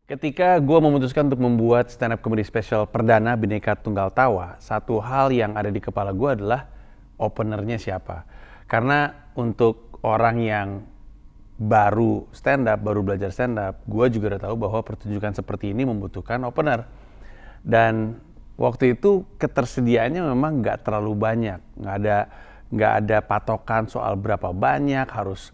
Ketika gue memutuskan untuk membuat stand up comedy special perdana Bhinneka Tunggal Tawa, satu hal yang ada di kepala gue adalah openernya siapa. Karena untuk orang yang baru stand up, baru belajar stand up, gue juga udah tahu bahwa pertunjukan seperti ini membutuhkan opener. Dan waktu itu ketersediaannya memang nggak terlalu banyak, nggak ada patokan soal berapa banyak, harus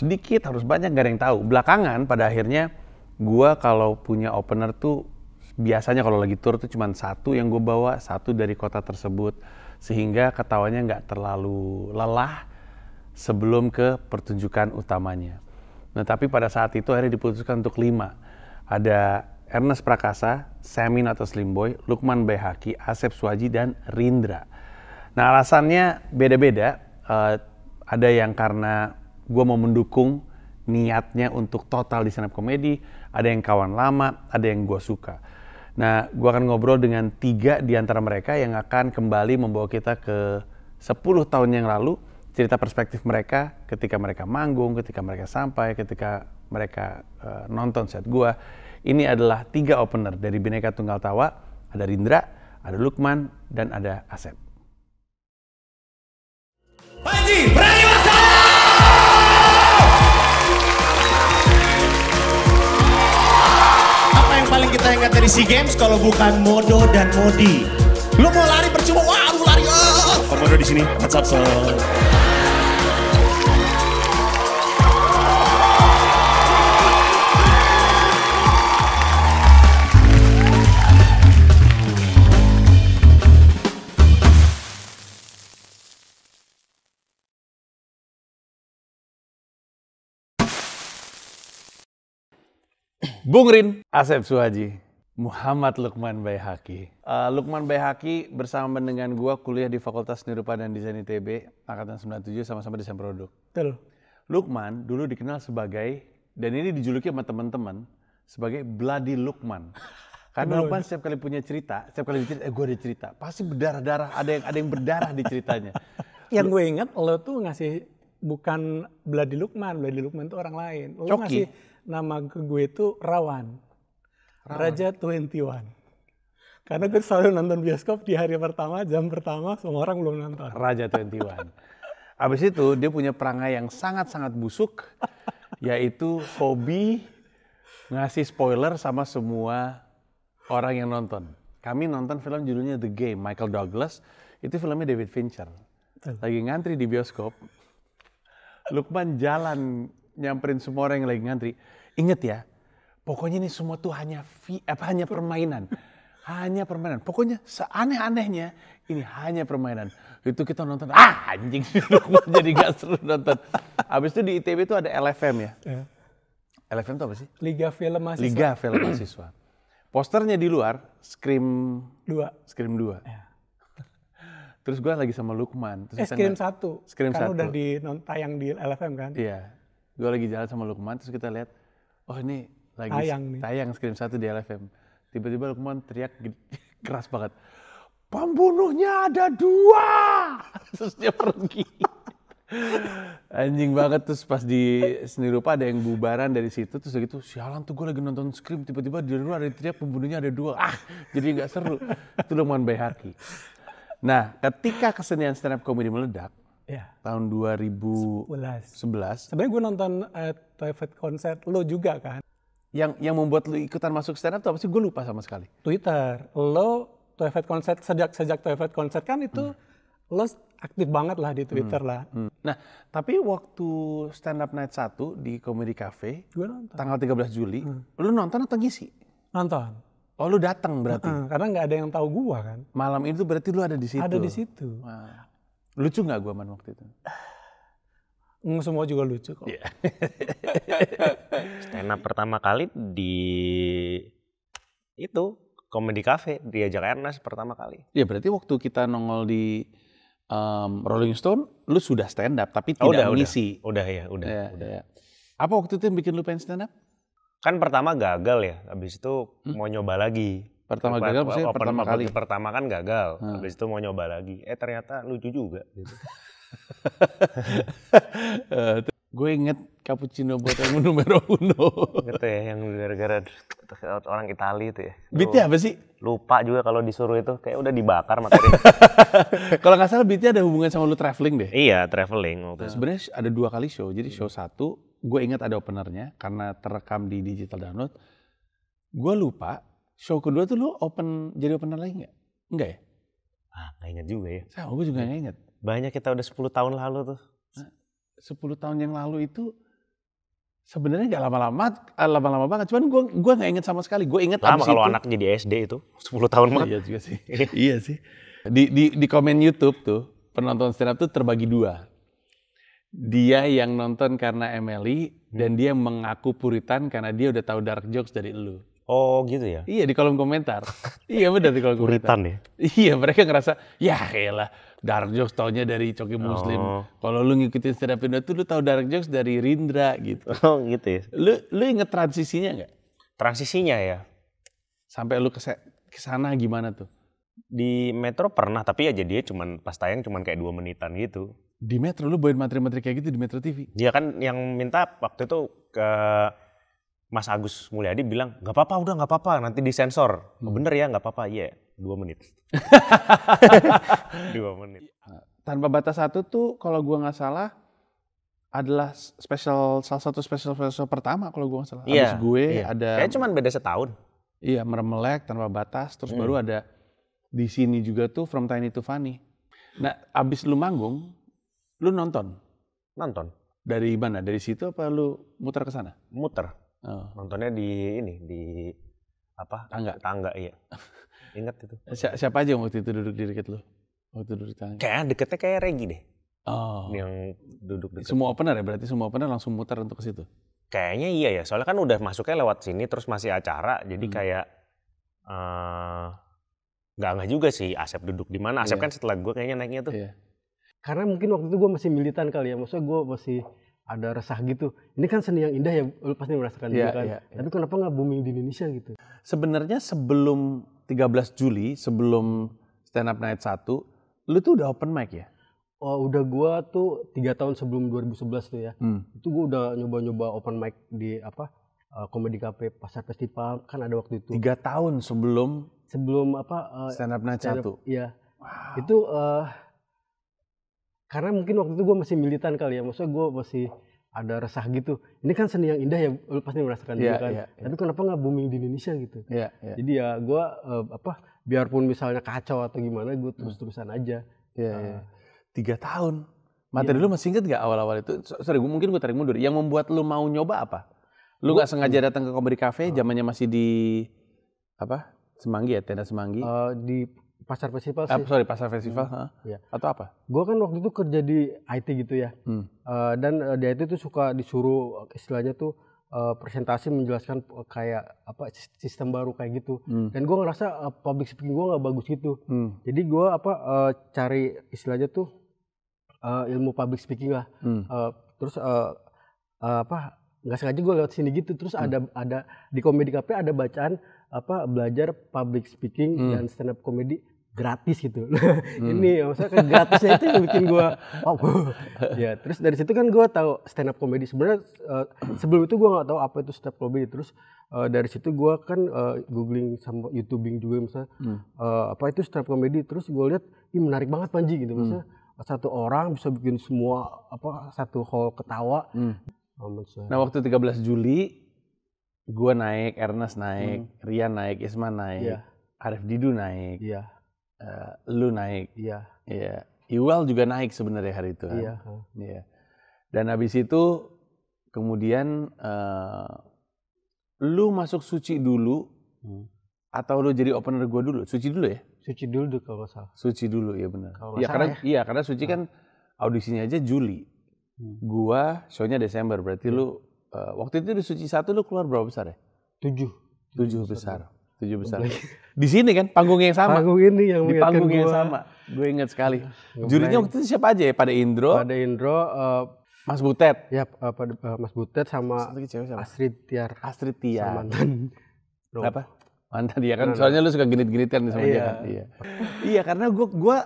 dikit, harus banyak, nggak ada yang tahu. Belakangan pada akhirnya gua kalau punya opener tuh biasanya kalau lagi tour tuh cuma satu yang gue bawa, satu dari kota tersebut, sehingga ketawanya nggak terlalu lelah sebelum ke pertunjukan utamanya. Nah tapi pada saat itu akhirnya diputuskan untuk 5. Ada Ernest Prakasa, Samin atau Slim Boy, Lukman Baihaqi, Asep Suhaji, dan Rindra. Nah alasannya beda-beda, ada yang karena gue mau mendukung niatnya untuk total di stand up comedy, ada yang kawan lama, ada yang gue suka. Nah, gue akan ngobrol dengan 3 di antara mereka yang akan kembali membawa kita ke 10 tahun yang lalu, cerita perspektif mereka ketika mereka manggung, ketika mereka sampai, ketika mereka nonton set gue. Ini adalah 3 opener dari Bhinneka Tunggal Tawa, ada Rindra, ada Lukman, dan ada Asep. Panji Pragiwaksono! Apa yang paling kita ingat dari SEA Games kalau bukan Modo dan Modi? Lu mau lari percuma, wah lu lari, Komodo di sini, what's up, so? Bung Rin, Asep Suhaji, Muhammad Lukman Baihaqi. Lukman Baihaqi bersama dengan gua kuliah di Fakultas Seni Rupa dan Desain ITB, angkatan 97, sama-sama desain produk. Betul. Lukman dulu dikenal sebagai, dan ini dijuluki sama teman-teman, sebagai Bloody Lukman. Karena Lukman setiap kali punya cerita, setiap kali cerita, gue ada cerita, pasti berdarah-darah, ada yang berdarah di ceritanya. Yang gue ingat lo tuh ngasih bukan Bloody Lukman itu orang lain. Lo Coki. ngasih nama ke gue itu Rawan. Raja 21. Karena gue selalu nonton bioskop di hari pertama, jam pertama, semua orang belum nonton. Raja 21. Abis itu dia punya perangai yang sangat-sangat busuk, yaitu hobi ngasih spoiler sama semua orang yang nonton. Kami nonton film judulnya The Game, Michael Douglas, itu filmnya David Fincher. Lagi ngantri di bioskop, Lukman jalan nyamperin semua orang yang lagi ngantri. Ingat ya, pokoknya ini semua tuh hanya permainan. Hanya permainan. Pokoknya seaneh-anehnya ini hanya permainan. Itu kita nonton, anjing, Lukman jadi gak seru nonton. Habis itu di ITB itu ada LFM ya. LFM itu apa sih? Liga Film Mahasiswa. Liga Film Mahasiswa. Posternya di luar, Scream 2. Ya. Terus gue lagi sama Lukman. Scream 1. Scream kan 1. Udah tayang di LFM kan? Iya. Gue lagi jalan sama Lukman, terus kita lihat, oh ini lagi tayang Scream 1 di LFM. Tiba-tiba Lukman teriak keras banget. Pembunuhnya ada 2! Terus dia pergi. Anjing banget. Terus pas di Seni Rupa ada yang bubaran dari situ. Terus gitu, sialan tuh gue lagi nonton Scream. Tiba-tiba di luar ada yang teriak pembunuhnya ada 2. Jadi gak seru. Itu Lukman Baihaqi. Nah, ketika kesenian stand up comedy meledak, tahun 2011. Sebenarnya gue nonton Toilet Concert lo juga kan? Yang membuat lu ikutan masuk stand up tuh apa sih? Gue lupa sama sekali. Twitter. Lo Toilet Concert, sejak Toilet Concert kan itu lo aktif banget lah di Twitter lah. Nah, tapi waktu stand up night 1 di Comedy Cafe, Gue nonton. tanggal 13 Juli, lu nonton atau ngisi? Nonton. Oh, lu datang berarti? Karena nggak ada yang tahu gua kan. Malam itu berarti lu ada di situ? Ada di situ. Wah. Lucu nggak gua waktu itu? Semua juga lucu kok. Yeah. Stand up pertama kali di itu Comedy Cafe, diajak Ernest pertama kali. Ya berarti waktu kita nongol di Rolling Stone, lu sudah stand up tapi tidak mengisi. Udah. Ya. Apa waktu itu yang bikin lu pengen stand up? Kan pertama gagal ya, habis itu mau nyoba lagi. Pertama gagal maksudnya pertama kali? Pertama kan gagal, habis itu mau nyoba lagi. Ternyata lucu juga gitu. Gue inget cappuccino buatan numero uno. Gitu ya, yang gara-gara orang Itali itu ya. Beatnya apa sih? Lupa juga kalau disuruh itu, kayak udah dibakar materi. Kalau nggak salah beatnya ada hubungan sama lu traveling deh. Iya, traveling waktu itu. Sebenarnya ada 2 kali show. Jadi show 1, gue ingat ada openernya karena terekam di digital download. Gue lupa, show kedua tuh lu jadi opener lagi nggak? Enggak ya? Nggak inget juga ya. Sama gue juga nggak inget. Banyak kita udah 10 tahun lalu tuh. 10 tahun yang lalu itu sebenarnya nggak lama-lama banget. Cuman gue nggak inget sama sekali. Gue inget Lama kalau anak jadi SD itu 10 tahun mah. Iya juga sih. Iya sih. Di komen YouTube tuh penonton stand up tuh terbagi 2. Dia yang nonton karena Emily dan dia mengaku puritan karena dia udah tahu dark jokes dari elu. Oh gitu ya. Iya di kolom komentar. Iya benar di kolom komentar. Puritan ya. Iya mereka ngerasa ya elah dark jokes taunya dari Coki Muslim. Kalau lu ngikutin stand up Indo tuh lu tahu dark jokes dari Rindra gitu. Oh gitu ya. Lu inget transisinya nggak? Transisinya ya. Sampai lu ke sana gimana tuh? Di Metro pernah, tapi ya jadinya pas tayang cuman kayak 2 menitan gitu. Di Metro lu bawain materi-materi kayak gitu di Metro TV? Dia kan yang minta waktu itu ke Mas Agus Mulyadi bilang, nggak apa-apa, udah nggak apa-apa, nanti disensor. Bener ya, nggak apa-apa, iya. 2 menit. 2 menit. Tanpa Batas 1 tuh kalau gua nggak salah adalah salah satu special pertama kalau gua nggak salah. Iya, Abis gue iya. ada. Kayaknya cuma beda setahun. Iya, Meremelek, Tanpa Batas, terus baru ada di sini juga tuh From Tiny to Funny. Nah, abis lu manggung, lu nonton? Nonton. Dari mana? Dari situ apa lu muter ke sana? Muter. Oh. Nontonnya di apa? Tangga, iya. Ingat itu. Siapa aja yang waktu itu duduk di dekat lu? Waktu duduk di tangga. Kayaknya deketnya kayak Regi deh. Oh. Yang duduk dekat. Semua opener ya? Berarti semua opener langsung muter untuk ke situ? Kayaknya iya ya. Soalnya kan udah masuknya lewat sini terus masih acara. Jadi kayak nggak juga sih Asep duduk di mana. Asep kan setelah gue kayaknya naiknya tuh. Iya. Karena mungkin waktu itu gue masih militan kali ya. Maksudnya gue masih ada resah gitu. Ini kan seni yang indah ya, lu pasti merasakan juga kan. Iya. Tapi kenapa nggak booming di Indonesia gitu? Sebenarnya sebelum 13 Juli, sebelum Stand Up Night 1, lu tuh udah open mic ya? Oh, udah gua tuh 3 tahun sebelum 2011 tuh ya. Itu gua udah nyoba-nyoba open mic di Comedy Cafe Pasar Festival kan ada waktu itu. 3 tahun sebelum Stand Up Night 1? Iya. Wow. Itu karena mungkin waktu itu gue masih militan kali ya, maksudnya gue masih ada resah gitu. Ini kan seni yang indah ya, lu pasti merasakan juga kan. Tapi kenapa nggak booming di Indonesia gitu? Jadi ya gue biarpun misalnya kacau atau gimana, gue terus-terusan aja. 3 tahun. Materi lu masih inget nggak awal-awal itu? Sorry, mungkin gue tarik mundur. Yang membuat lu mau nyoba apa? Lu nggak sengaja datang ke Comedy Cafe, zamannya masih di Semanggi ya, tenda Semanggi? Di Pasar Festival sih. Pasar Festival. Iya. Atau apa? Gue kan waktu itu kerja di IT gitu ya. Dan di IT tuh suka disuruh istilahnya tuh presentasi menjelaskan kayak sistem baru kayak gitu. Dan gue ngerasa public speaking gue nggak bagus gitu. Jadi gue cari istilahnya tuh ilmu public speaking lah. Terus nggak sengaja gue lewat sini gitu. Terus ada di Comedy Cafe ada bacaan belajar public speaking dan stand up comedy gratis gitu. Ini maksudnya kan gratisnya itu yang bikin gue wow. Ya, terus dari situ kan gue tahu stand up comedy. Sebenarnya sebelum itu gue nggak tahu apa itu stand up comedy. Terus dari situ gue kan googling sama YouTubing juga misalnya apa itu stand up comedy. Terus gue lihat ini menarik banget Panji gitu. Misalnya satu orang bisa bikin semua satu hall ketawa. Nah waktu 13 Juli gue naik, Ernest naik, Rian naik, Isman naik, Arif Didu naik. Lu naik, iya. Iwal juga naik sebenarnya hari itu kan. Iya. Dan habis itu kemudian lu masuk Suci dulu atau lu jadi opener gue dulu? Suci dulu ya? Suci dulu kalau nggak salah. Suci dulu ya benar. Karena Suci kan audisinya aja Juli. Gua show-nya Desember, berarti lu waktu itu di Suci 1 lu keluar berapa besar ya? 7 besar. 7 besar. Di sini kan panggung yang sama. Panggung ini yang di panggung yang sama. Gue ingat sekali. Jurinya waktu itu siapa aja ya? Pada Indro, Mas Butet. Ya, Mas Butet sama Astrid Tiar. Mantan. Apa? Mantan dia kan. Soalnya lu suka genit-genitan sama dia kan. Iya, karena gue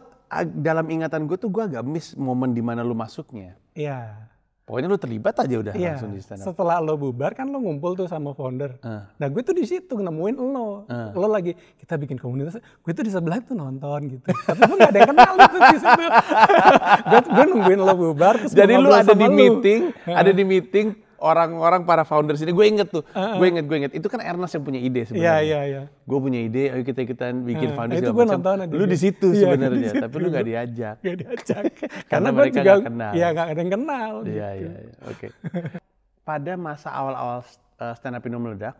dalam ingatan gue tuh gue agak miss momen di mana lu masuknya. Iya. Pokoknya lu terlibat aja udah Iya, langsung di stand up. setelah lo bubar kan lo ngumpul tuh sama founder. Nah gue tuh di situ nemuin lo. Lo lagi kita bikin komunitas, gue tuh di sebelah tuh nonton gitu. Tapi gue gak ada yang kenal tuh di situ. Gue nungguin lo bubar terus Jadi lu ngobrol ada sama di lu. meeting, ada di meeting orang-orang para founders ini. Gue inget tuh, gue inget. Itu kan Ernest yang punya ide sebenarnya. Iya. Gue punya ide, ayo kita ikutan bikin founders itu segala gue macam. nonton aja. Lu di situ Iya, sebenarnya, di situ. tapi lu gak diajak. Gak diajak. Karena gue mereka juga gak kenal. Iya gak ada yang kenal. Iya, gitu. oke. Pada masa awal-awal stand up Indo meledak,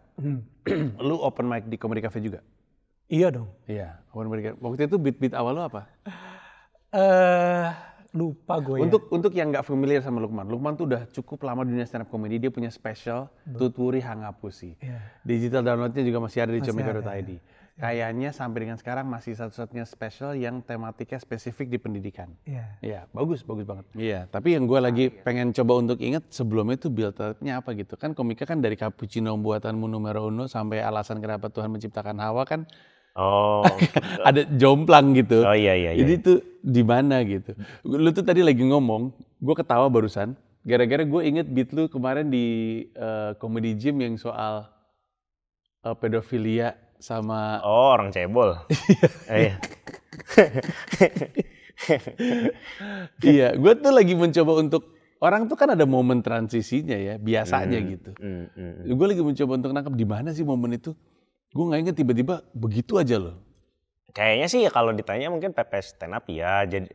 lu open mic di Comedy Cafe juga? Iya dong. Iya, open mic. Waktu itu beat awal lu apa? Lupa gue ya. Untuk yang nggak familiar sama Lukman tuh udah cukup lama di dunia stand up comedy. Dia punya special Tuturi Hangapusi. Digital downloadnya juga masih ada di comika.id. Kayaknya sampai dengan sekarang masih satu-satunya special yang tematiknya spesifik di pendidikan. Iya, bagus banget. Iya, tapi yang gue lagi pengen coba untuk inget sebelumnya itu build up-nya apa gitu. Kan komika kan dari cappuccino buatanmu numero uno sampai alasan kenapa Tuhan menciptakan Hawa kan. Oh, Ada jomplang gitu. Oh, iya. Jadi itu di mana gitu. Lu tuh tadi lagi ngomong, gue ketawa barusan. Gara-gara gue inget beat lu kemarin di Comedy Gym yang soal pedofilia sama... Oh, orang cebol. Iya. Iya, gue tuh lagi mencoba untuk... Orang tuh kan ada momen transisinya ya, biasanya gitu. Gue lagi mencoba untuk nangkep di mana sih momen itu. Gue nggak inget tiba-tiba begitu aja loh. Kayaknya sih kalau ditanya mungkin PP stand up ya. Jadi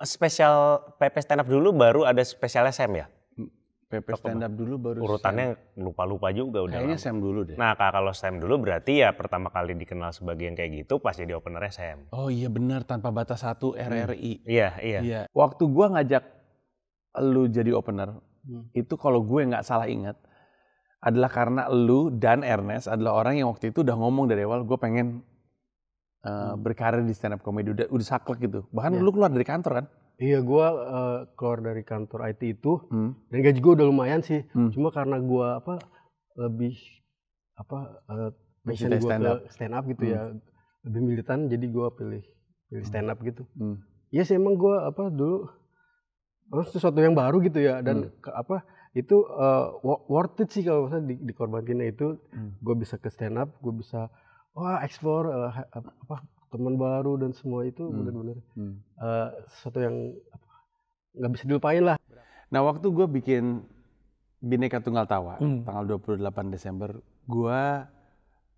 spesial PP stand up dulu baru ada spesial SM ya. PP stand up dulu baru Urutannya lupa-lupa juga udah. Kayaknya lama. Sam dulu deh. Nah kalau Sam dulu berarti ya pertama kali dikenal sebagai yang kayak gitu pas jadi openernya Sam. Oh iya benar, tanpa batas 1 RRI. Iya. Waktu gue ngajak lu jadi opener, itu kalau gue nggak salah ingat, adalah karena lu dan Ernest adalah orang yang waktu itu udah ngomong dari awal gue pengen berkarir di stand up comedy, udah saklek gitu. Bahkan lu keluar dari kantor kan? Iya, gue keluar dari kantor IT itu dan gaji gue udah lumayan sih. Cuma karena gue lebih passion gue ke stand up gitu ya, lebih militan, jadi gue pilih stand up gitu. Iya sih emang gue dulu sesuatu yang baru gitu ya, dan itu worth it sih kalau misalnya dikorbankan itu. Gue bisa ke stand up, gue bisa explore teman baru dan semua itu benar-benar sesuatu yang nggak bisa dilupain lah. Nah waktu gue bikin Bhinneka Tunggal Tawa tanggal 28 Desember, gue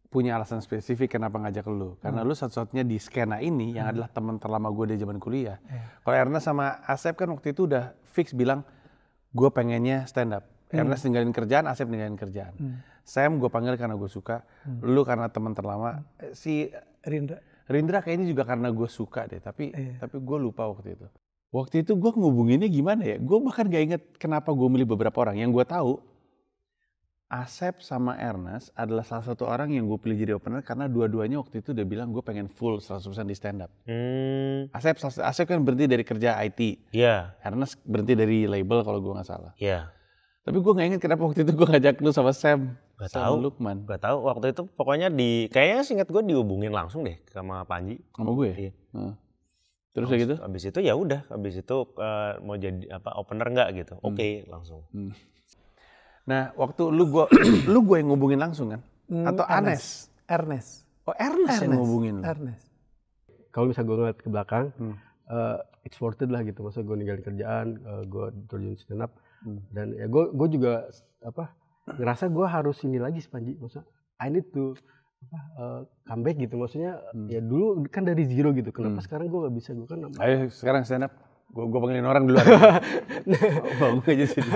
punya alasan spesifik kenapa ngajak lu. Karena lu satu-satunya di skena ini yang adalah teman terlama gue dari zaman kuliah. Kalau Ernest sama Asep kan waktu itu udah fix bilang gue pengennya stand up. Ernest ninggalin kerjaan, Asep ninggalin kerjaan. Sam gue panggil karena gue suka, lu karena teman terlama. Si Rindra kayaknya juga karena gue suka deh, tapi gue lupa waktu itu. Waktu itu gue ngubunginnya gimana ya? Gue bahkan gak inget kenapa gue milih beberapa orang. Yang gue tahu, Asep sama Ernest adalah salah satu orang yang gue pilih jadi opener karena dua-duanya waktu itu udah bilang gue pengen full 100% di stand up. Asep kan berhenti dari kerja IT. Iya. Ernest berhenti dari label kalau gue gak salah. Iya. Tapi gue gak inget kenapa waktu itu gue ngajak lu sama Sam. Gak sama tahu. Lukman. Gak tahu. Waktu itu pokoknya kayaknya seingat gue dihubungin langsung deh sama Panji. Sama gue? Iya. Terus kayak gitu? Abis itu ya udah. Abis itu mau jadi opener nggak gitu? Oke, langsung. Nah waktu lu gue yang ngubungin langsung kan? Atau Anes? Ernest. Oh Ernest yang ngubungin lu? Ernest. Kalau misalnya gue ngeliat ke belakang, it's worth it lah gitu. Masa gue ninggalin kerjaan, gue terjun stand up. Dan ya gue juga ngerasa gue harus ini lagi Panji. Maksudnya I need to comeback gitu. Maksudnya ya dulu kan dari zero gitu. Kenapa sekarang gue gak bisa? Gue kan ayo sekarang stand up. Gue panggilin orang dulu. Bangun aja sini.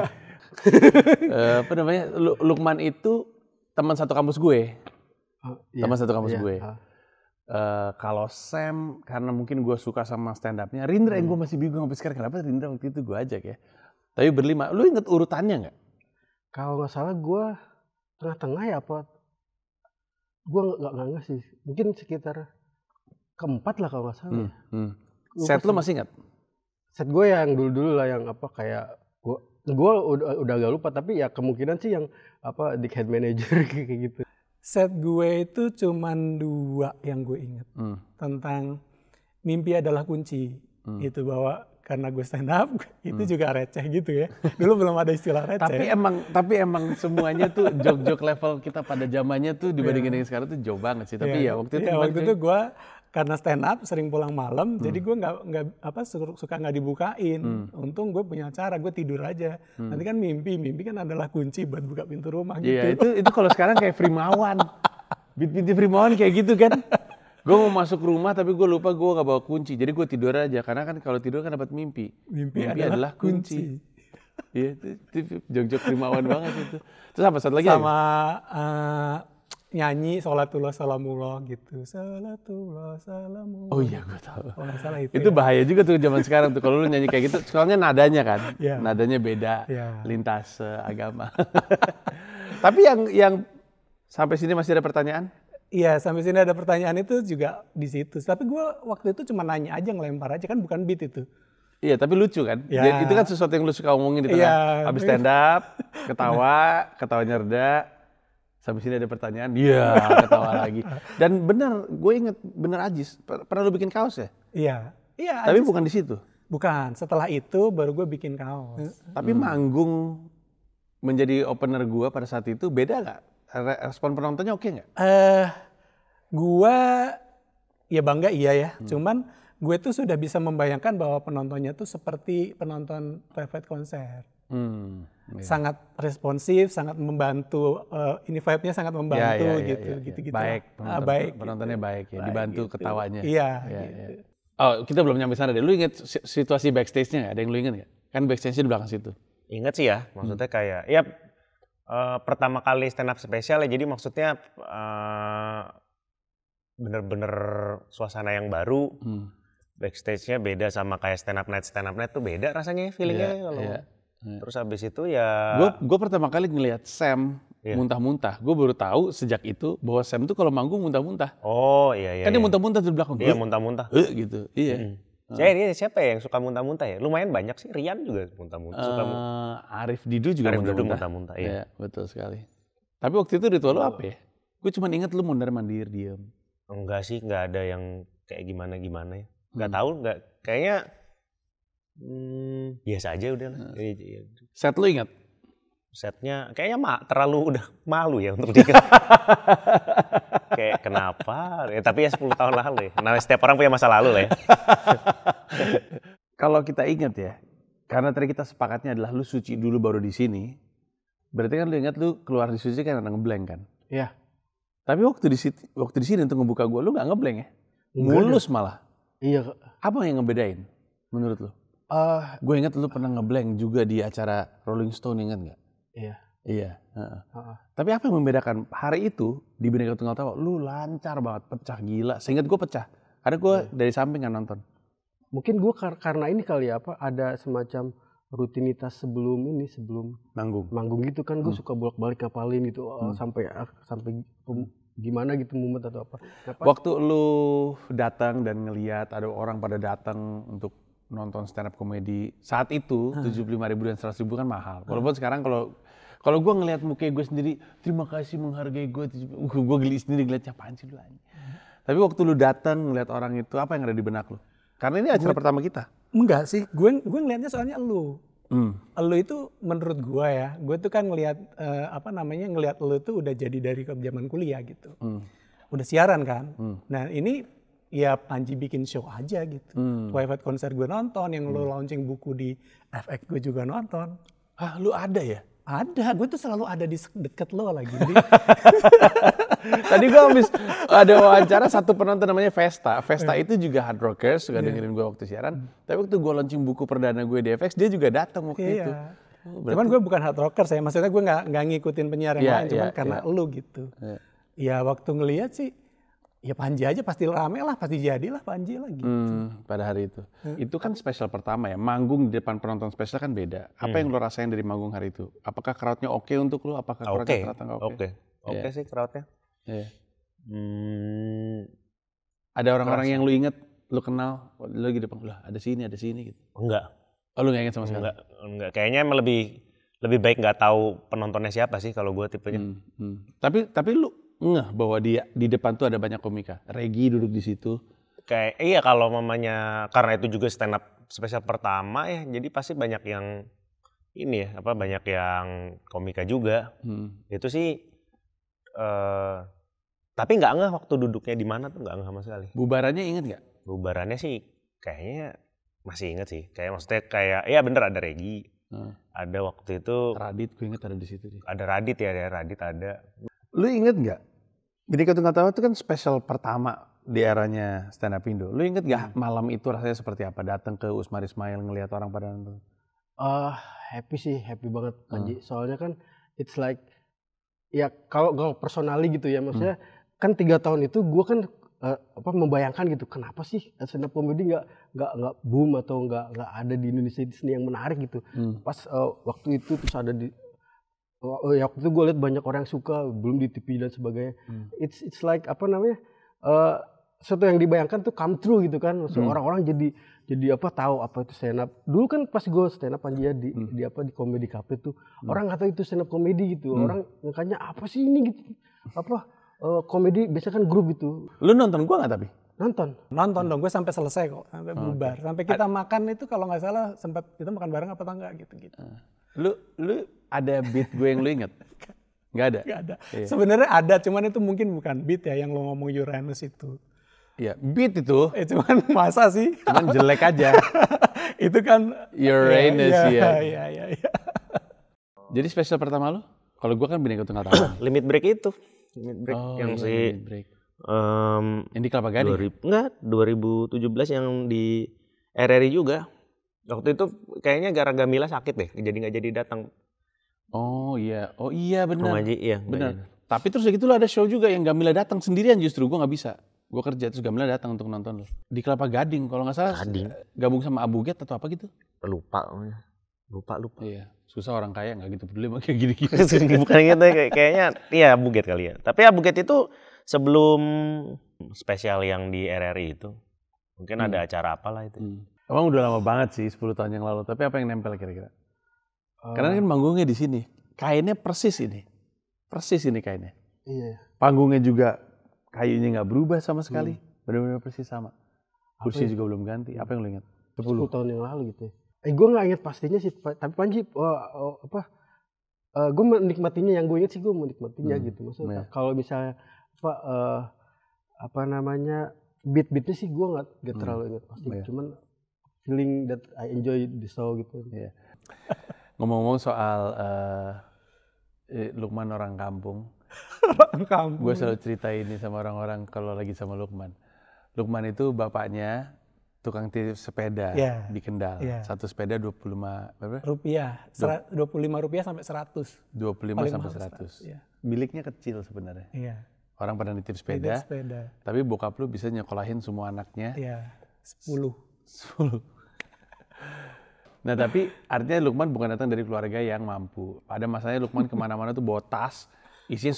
Apa namanya? Lukman itu teman satu kampus gue. Teman satu kampus gue. Kalau Sam karena mungkin gue suka sama stand up-nya. Rindra yang gue masih bingung sampai sekarang kenapa Rindra waktu itu gue ajak ya. Tapi berlima. Lu inget urutannya nggak? Kalau nggak salah gue tengah-tengah ya apa? Gue nggak sih. Mungkin sekitar keempat lah kalau nggak salah. Set lu masih ingat? Set gue yang dulu-dulu lah yang kayak gue udah agak lupa, tapi ya kemungkinan sih yang di head manager kayak gitu. Set gue itu cuman 2 yang gue inget tentang mimpi adalah kunci. Itu bahwa karena gue stand up itu juga receh gitu ya. Dulu belum ada istilah receh. Tapi emang semuanya tuh jok-jok level kita pada zamannya tuh dibandingin dengan sekarang tuh jauh banget sih. Tapi ya waktu itu gue karena stand up sering pulang malam, jadi gue nggak suka nggak dibukain. Untung gue punya cara, gue tidur aja. Nanti kan mimpi kan adalah kunci buat buka pintu rumah gitu. Iya, itu kalau sekarang kayak Frimawan. Beat Frimawan kayak gitu kan. Gue mau masuk rumah tapi gue lupa gue nggak bawa kunci. Jadi gue tidur aja karena kan kalau tidur kan dapat mimpi. Mimpi adalah kunci. Iya, itu jok-jok Frimawan banget itu. Terus apa satu lagi? Sama nyanyi sholatullah salamullah gitu. Sholatullah salamullah. Oh iya, gue tahu. Oh, nggak salah itu bahaya juga tuh zaman sekarang tuh kalau lu nyanyi kayak gitu. Soalnya nadanya kan, nadanya beda, lintas agama. Tapi yang sampai sini masih ada pertanyaan? Iya, sampai sini ada pertanyaan itu juga di situ. Tapi gue waktu itu cuma nanya aja, ngelempar aja, kan bukan beat itu. Iya, tapi lucu kan? Ya. Itu kan sesuatu yang lu suka omongin di tengah. Habis stand up, ketawanya reda. Sampai sini ada pertanyaan, ketawa lagi. Dan benar, gue inget bener Ajis. Pernah lu bikin kaos ya? Iya. Tapi bukan di situ? Bukan, setelah itu baru gue bikin kaos. Tapi manggung menjadi opener gue pada saat itu beda gak? Respon penontonnya oke gak? Gue ya bangga ya. Cuman gue tuh sudah bisa membayangkan bahwa penontonnya tuh seperti penonton private konser. Sangat responsif, sangat membantu. Ini vibe-nya sangat membantu gitu. Baik, baik. Penontonnya baik ya, dibantu gitu. Ketawanya. Iya. Gitu. Oh, kita belum nyampe sana deh. Lu inget situasi backstage-nya nggak? Ada yang lu inget nggak? Kan backstage-nya di belakang situ. Ingat sih ya, maksudnya kayak ya pertama kali stand up spesial ya. Jadi maksudnya bener-bener suasana yang baru. Backstage-nya beda sama kayak stand up night tuh beda rasanya feelingnya kalau. Terus habis itu ya gue pertama kali ngelihat Sam muntah-muntah. Gue baru tahu sejak itu bahwa Sam tuh kalau manggung muntah-muntah. Oh iya. Kan dia muntah-muntah di belakang. Iya muntah-muntah. Gitu. Iya. Jadi siapa ya yang suka muntah-muntah ya? Lumayan banyak sih. Rian juga muntah-muntah. Arif Didu juga muntah-muntah. Iya, betul sekali. Tapi waktu itu ritual lu apa ya? Gue cuma inget lu mondar-mandir diem. Enggak sih, nggak ada yang kayak gimana ya. Nggak tahu, nggak kayaknya. Biasa aja udah lah. Set lu ingat? Setnya kayaknya terlalu udah malu ya untuk dia. Kayak kenapa? Ya, tapi ya 10 tahun lalu ya. Nah setiap orang punya masa lalu lah ya. Kalau kita ingat ya, karena tadi kita sepakatnya adalah lu suci dulu baru di sini. Berarti kan lu ingat lu keluar di suci kan ngeblank kan? Iya. Tapi waktu di sini untuk ngebuka gua lu nggak ngeblank ya? Mulus malah. Iya. Apa yang ngebedain menurut lu? Gue ingat lu pernah ngeblank juga di acara Rolling Stone, ingat nggak? Iya. Tapi apa yang membedakan hari itu di Bhinneka Tunggal Tawa? Lu lancar banget, pecah gila. Seingat gue pecah. Karena gue dari samping kan nonton. Mungkin gue karena ini kali ya ada semacam rutinitas sebelum manggung gitu kan. Gue suka bolak-balik ngapalin gitu sampai gimana gitu momen atau apa. Waktu lu datang dan ngelihat ada orang pada datang untuk nonton stand up komedi saat itu 75.000 dan 100.000 kan mahal. Walaupun sekarang kalau gue ngelihat muka gue sendiri, terima kasih menghargai gue geli sendiri ngeliatnya apaan sih lu aja. Tapi waktu lu datang ngelihat orang itu, apa yang ada di benak lu? Karena ini acara pertama kita. Enggak sih, gue ngelihatnya soalnya lu. Lu itu menurut gue ya, gue tuh kan ngelihat ngelihat lu tuh udah jadi dari zaman kuliah gitu. Udah siaran kan. Nah ini ya Panji bikin show aja gitu. Private konser gue nonton, yang lo launching buku di FX gue juga nonton. Lu ada ya? Ada, gue tuh selalu ada di deket lo lagi. Tadi gue habis ada wawancara satu penonton namanya Vesta. Vesta itu juga hard rockers, suka dengerin gue waktu siaran. Tapi waktu gue launching buku perdana gue di FX, dia juga datang waktu itu. Cuman gue bukan hard rockers ya, maksudnya gue nggak ngikutin penyiar yang lain, cuman karena lo gitu. Ya waktu ngelihat sih, ya Panji aja pasti rame lah, pasti jadilah Panji lah gitu. Pada hari itu. Itu kan spesial pertama ya, manggung di depan penonton spesial kan beda. Apa yang lo rasain dari manggung hari itu? Apakah crowd-nya oke untuk lo? Apakah crowd-nya ternyata nggak oke? Oke sih crowd-nya. Ada orang-orang yang lo inget, lo kenal, lo lagi depan, lah ada sini gitu. Enggak. Oh lo nggak inget sama sekali? Enggak. Kayaknya emang lebih baik nggak tahu penontonnya siapa sih kalau gue tipenya. Tapi lu ngeh bahwa di depan tuh ada banyak komika. Regi duduk di situ. Kayak iya kalau mamanya, karena itu juga stand up spesial pertama ya, jadi pasti banyak yang ini ya, banyak yang komika juga. Itu sih, tapi nggak ngeh waktu duduknya di mana tuh, nggak ngeh sama sekali. Bubarannya inget nggak? Bubarannya sih kayaknya masih inget sih. Kayak maksudnya kayak, ya bener ada Regi. Ada waktu itu. Radit, gue inget ada di situ. Ada Radit ya, Radit ada. Lu inget nggak? Bhinneka Tunggal Tawa itu kan spesial pertama di eranya stand up Indo. Lu inget nggak malam itu rasanya seperti apa? Datang ke Usmar Ismail ngelihat orang pada nonton. Happy banget Panji. Soalnya kan it's like ya kalau personally gitu ya, maksudnya kan 3 tahun itu gue kan membayangkan gitu, kenapa sih stand up comedy nggak boom atau nggak ada di Indonesia itu seni yang menarik gitu. Pas waktu itu terus ada di waktu itu gue lihat banyak orang yang suka, belum di TV dan sebagainya. It's like sesuatu yang dibayangkan tuh come true gitu kan. Maksudnya orang-orang jadi tahu apa itu stand up. Dulu kan pas gue stand up Panji ya di Comedy Cafe tuh, orang nggak tahu itu stand up comedy gitu. Orang ngangkanya apa sih ini gitu. Komedi biasanya kan grup gitu. Lu nonton gua nggak tapi? Nonton dong, gue sampai selesai kok, sampai bubar. Sampai kita makan itu kalau nggak salah sempat kita makan bareng apa enggak gitu. Lu ada beat gue yang lu inget? Nggak ada? Nggak ada. Iya. Sebenarnya ada, cuman itu mungkin bukan beat ya yang lo ngomong Uranus itu. Iya, beat itu. Cuman masa sih? Cuman jelek aja. Itu kan Uranus ya. Iya. Jadi spesial pertama lu? Kalau gua kan Bhinneka Tunggal Tawa. Limit Break itu. Limit Break yang Limit Break. Yang di Kelapa Gading? 2017 yang di RRI juga. Waktu itu kayaknya gara Gamila sakit deh, jadi nggak jadi datang. Oh iya benar. Iya benar. Tapi terus gitu lo ada show juga yang Gamila datang sendirian, justru gua nggak bisa. Gue kerja terus Gamila datang untuk nonton lo. Di Kelapa Gading kalau nggak salah. Gabung sama Abuget atau apa gitu? Lupa. Iya, susah orang kaya nggak gitu peduli sama kayak gini-gini. Bukan gitu, kayaknya iya Abuget kali ya. Tapi Abuget itu sebelum spesial yang di RRI itu, mungkin ada acara apalah itu. Emang udah lama banget sih, 10 tahun yang lalu. Tapi apa yang nempel kira-kira? Karena kan panggungnya di sini. Kainnya persis ini kainnya. Iya. Panggungnya juga kayunya nggak berubah sama sekali. Benar-benar persis sama. Kursi juga belum ganti. Apa yang lo ingat? 10 tahun yang lalu gitu. Gue nggak ingat pastinya sih. Tapi Panji, gue menikmatinya. Yang gue ingat sih gue menikmatinya gitu. Maksudnya kalau misalnya beat-beatnya sih gue nggak terlalu ingat pasti. Cuman feeling that I enjoy the show gitu. Yeah. Ngomong-ngomong soal Lukman orang kampung. Gue selalu cerita ini sama orang-orang kalau lagi sama Lukman. Lukman itu bapaknya tukang titip sepeda di Kendal. Satu sepeda 25 berapa? Rupiah. 25 rupiah sampai 100. 25 sampai 100. Iya. Biliknya kecil sebenarnya. Iya. Orang pada nitip sepeda. Tapi bokap lu bisa nyekolahin semua anaknya. Iya. 10. Nah tapi artinya Lukman bukan datang dari keluarga yang mampu. Pada masanya Lukman kemana-mana tuh bawa tas, isinya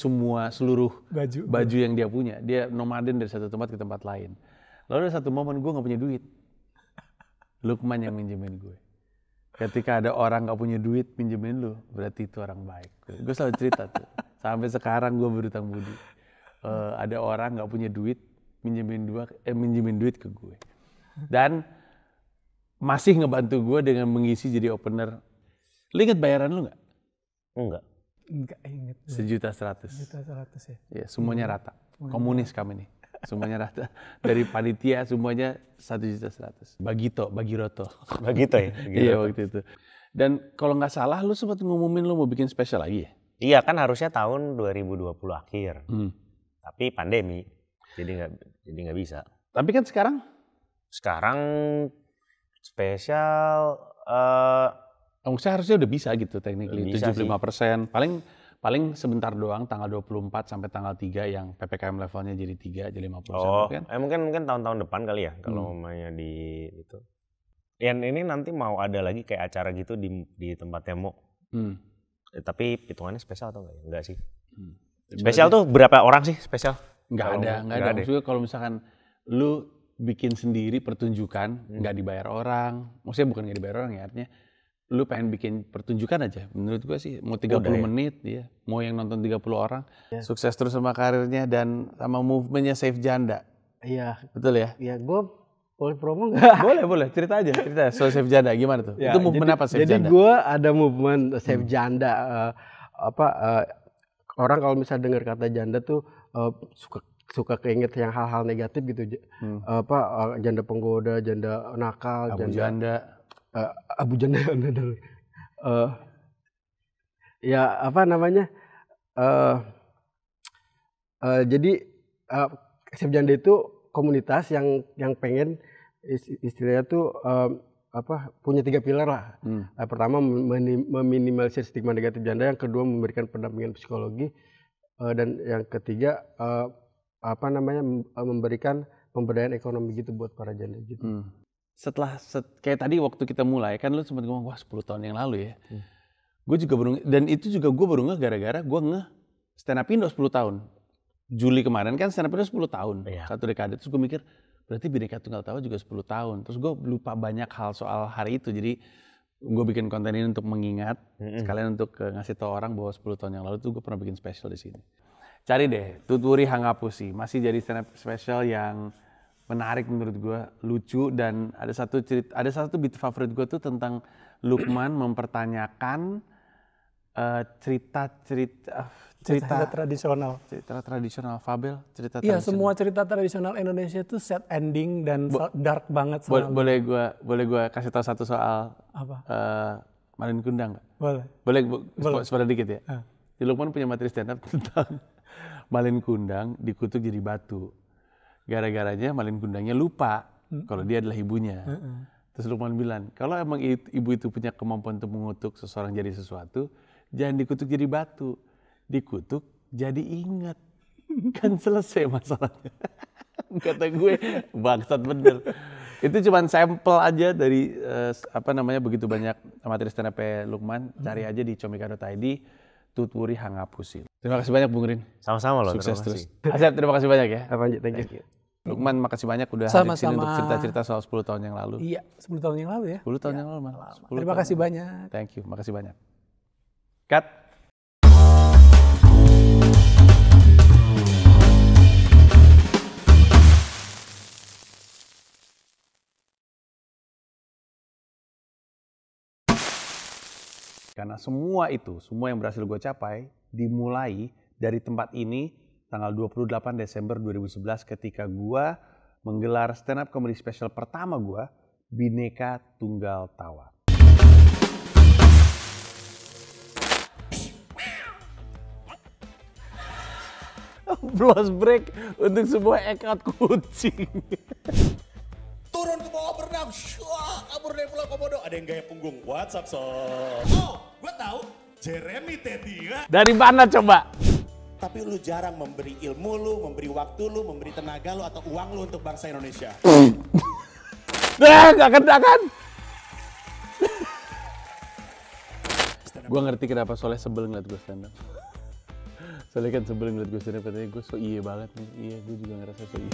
seluruh baju yang dia punya. Dia nomaden dari satu tempat ke tempat lain. Lalu ada satu momen gue gak punya duit. Lukman yang minjemin gue. Ketika ada orang gak punya duit pinjemin lu, berarti itu orang baik. Gue selalu cerita tuh. Sampai sekarang gue berutang budi. Ada orang gak punya duit, minjemin duit ke gue. Dan masih ngebantu gue dengan mengisi jadi opener. Lu inget bayaran lu gak? Enggak inget. 1.100.000. 1.100.000 ya? Ya, semuanya rata. Komunis kami nih. Semuanya rata. Dari panitia semuanya 1.100.000. Bagiroto. Bagito ya? Iya waktu itu. Dan kalau nggak salah lu sempat ngumumin lu mau bikin spesial lagi ya? Iya kan harusnya tahun 2020 akhir. Tapi pandemi. Jadi nggak bisa. Tapi kan sekarang spesial maksudnya harusnya udah bisa gitu technically 75%. Paling sebentar doang tanggal 24 sampai tanggal 3 yang PPKM levelnya jadi 3 jadi 50% kan? Mungkin tahun-tahun depan kali ya kalau namanya di itu. Yang ini nanti mau ada lagi kayak acara gitu di tempat Temo. Tapi hitungannya spesial atau enggak ya? Enggak sih. Spesial tuh berapa orang sih spesial? Enggak ada. Maksudnya kalau misalkan lu bikin sendiri pertunjukan, nggak dibayar orang. Maksudnya bukan nggak dibayar orang ya, artinya lu pengen bikin pertunjukan aja. Menurut gua sih mau 30 menit, ya. Mau yang nonton 30 orang. Ya. Sukses terus sama karirnya dan sama movementnya Save Janda. Iya. Betul ya? Iya, gue Boleh promo nggak? Boleh, cerita aja, soal Save Janda gimana tuh? Ya, Itu movement apa Save jadi Janda? gue ada movement Save Janda. Orang kalau misalnya dengar kata janda tuh suka keinget yang hal-hal negatif gitu. Janda penggoda, janda nakal, Abu janda. Abu janda. Ya apa namanya? Jadi Save Janda itu komunitas yang pengen istilahnya tuh punya 3 pilar lah. Pertama meminimalisir stigma negatif janda, yang kedua memberikan pendampingan psikologi, dan yang ketiga memberikan pemberdayaan ekonomi gitu buat para janda gitu. Kayak tadi waktu kita mulai kan lu sempat ngomong 10 tahun yang lalu ya. Gue juga baru, dan itu juga gue baru ngeh gara-gara gue ngeh Stand Up Indo 10 tahun. Juli kemarin kan Stand Up Indo 10 tahun, 1 dekade. Terus gue mikir, berarti Bhinneka Tunggal Tawa juga 10 tahun. Terus gue lupa banyak hal soal hari itu. Jadi gue bikin konten ini untuk mengingat, sekalian untuk ngasih tahu orang bahwa 10 tahun yang lalu tuh gue pernah bikin spesial di sini. Cari deh, Tutwuri Hangapusi. Masih jadi stand up spesial yang menarik menurut gue, lucu, dan ada satu beat favorit gue tuh tentang Lukman mempertanyakan cerita tradisional. Cerita tradisional, fabel, cerita Iya, tradisional. semua cerita tradisional Indonesia itu set ending dan dark banget selalu. Boleh gue kasih tahu satu soal Apa? Malin Kundang nggak? Boleh. Boleh sebentar dikit ya. Di Lukman punya materi stand up tentang Malin Kundang dikutuk jadi batu. Gara-garanya Malin Kundangnya lupa kalau dia adalah ibunya. Terus Lukman bilang, kalau emang ibu itu punya kemampuan untuk mengutuk seseorang jadi sesuatu, jangan dikutuk jadi batu. Dikutuk jadi ingat. Kan selesai masalahnya. Kata gue, bangsat bener. Itu cuman sampel aja dari begitu banyak materi stand up Lukman. Cari aja di comika.id, Tutwuri Hangapusi. Terima kasih banyak Bung Rin. Sama-sama loh. Sukses terus. Asep, terima kasih banyak ya. Thank you. Lukman, makasih banyak udah hadir sini untuk cerita-cerita soal 10 tahun yang lalu. Iya, 10 tahun yang lalu ya. 10 tahun yang lalu, Man. Terima kasih banyak. Thank you, makasih banyak. Cut. Karena semua yang berhasil gue capai, dimulai dari tempat ini tanggal 28 Desember 2011 ketika gue menggelar stand up comedy special pertama gue, Bhinneka Tunggal Tawa. Blows break untuk semua account kucing. Turun ke bawah berenang, kabur dari Pulau Komodo. Ada yang gaya punggung, WhatsApp sob. Oh, gue tahu, Jeremy Tetia. Dari mana coba? Tapi lu jarang memberi ilmu lu, memberi waktu lu, memberi tenaga lu, atau uang lu untuk bangsa Indonesia. Gak kena kan? Gue ngerti kenapa Soleh sebel ngeliat gue stand up. Soleh kan sebel ngeliat gue stand up, katanya gue so iye banget nih. Iya, gue juga ngerasa so iye.